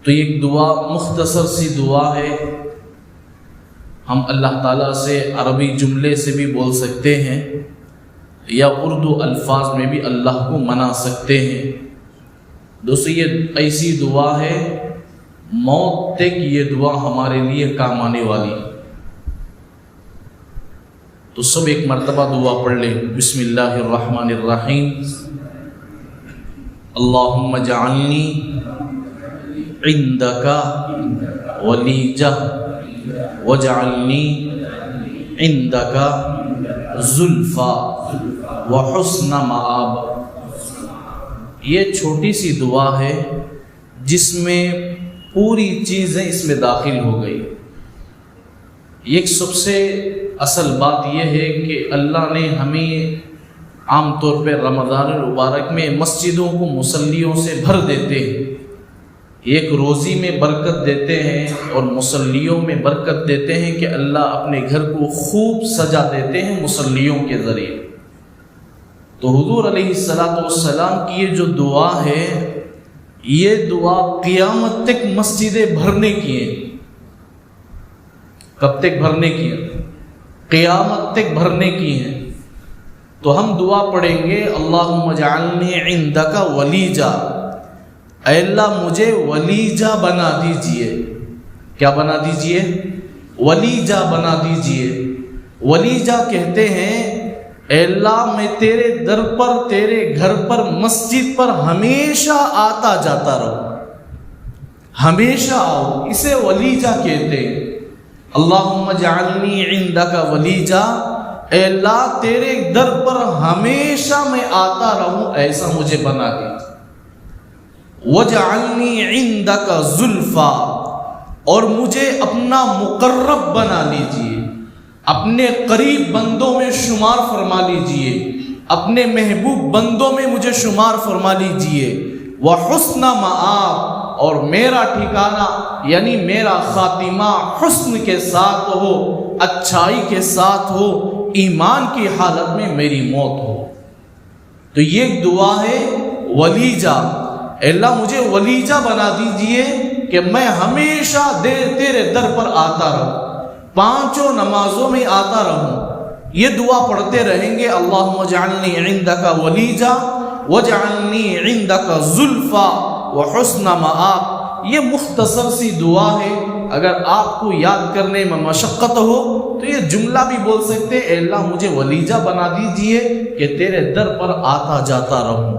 تو ایک دعا مختصر سی دعا ہے، ہم اللہ تعالیٰ سے عربی جملے سے بھی بول سکتے ہیں یا اردو الفاظ میں بھی اللہ کو منا سکتے ہیں۔ دوستو یہ ایسی دعا ہے موت تک یہ دعا ہمارے لیے کام آنے والی۔ تو سب ایک مرتبہ دعا پڑھ لیں۔ بسم اللہ الرحمن الرحیم۔ اللہم اجعلنی عندک ولیجہ واجعلنی عندک زلفا وحسن مآب۔ یہ چھوٹی سی دعا ہے جس میں پوری چیزیں اس میں داخل ہو گئی۔ ایک سب سے اصل بات یہ ہے کہ اللہ نے ہمیں عام طور پہ رمضان المبارک میں مسجدوں کو مصلیوں سے بھر دیتے ہیں، ایک روزی میں برکت دیتے ہیں اور مصلیوں میں برکت دیتے ہیں کہ اللہ اپنے گھر کو خوب سجا دیتے ہیں مصلیوں کے ذریعے۔ تو حضور علیہ السلام کی یہ جو دعا ہے، یہ دعا قیامت تک مسجدیں بھرنے کی ہیں۔ کب تک بھرنے کی ہیں؟ قیامت تک بھرنے کی ہیں۔ تو ہم دعا پڑھیں گے اللہم اجعلنی عندک ولیجہ، اے اللہ مجھے ولیجہ بنا دیجئے۔ کیا بنا دیجئے؟ ولیجہ بنا دیجئے۔ ولیجہ کہتے ہیں اے اللہ میں تیرے در پر، تیرے گھر پر، مسجد پر ہمیشہ آتا جاتا رہوں، ہمیشہ آؤ، اسے ولیجہ کہتے ہیں۔ اللہم اجعلنی عندک ولیجہ، اے اللہ تیرے در پر ہمیشہ میں آتا رہوں، ایسا مجھے بنا دے۔ وَجَعَلْنِي عِنْدَكَ زُلْفَا، اور مجھے اپنا مقرب بنا لیجئے، اپنے قریب بندوں میں شمار فرما لیجئے، اپنے محبوب بندوں میں مجھے شمار فرما لیجئے۔ وَحُسْنَ مَآب، اور میرا ٹھکانہ یعنی میرا خاتمہ حسن کے ساتھ ہو، اچھائی کے ساتھ ہو، ایمان کی حالت میں میری موت ہو۔ تو یہ دعا ہے ولیجہ، اے اللہ مجھے ولیجہ بنا دیجئے کہ میں ہمیشہ تیرے در پر آتا رہوں، پانچوں نمازوں میں آتا رہوں۔ یہ دعا پڑھتے رہیں گے اللہم اجعلنی عندک ولیجہ واجعلنی عندک زلفا وحسن مآب۔ یہ مختصر سی دعا ہے، اگر آپ کو یاد کرنے میں مشقت ہو تو یہ جملہ بھی بول سکتے اے اللہ مجھے ولیجہ بنا دیجئے کہ تیرے در پر آتا جاتا رہوں،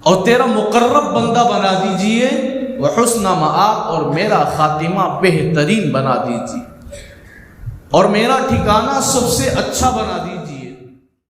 اور تیرا مقرب بندہ بنا دیجئے، وحسن مآب، اور میرا خاتمہ بہترین بنا دیجئے، اور میرا ٹھکانہ سب سے اچھا بنا دیجئے۔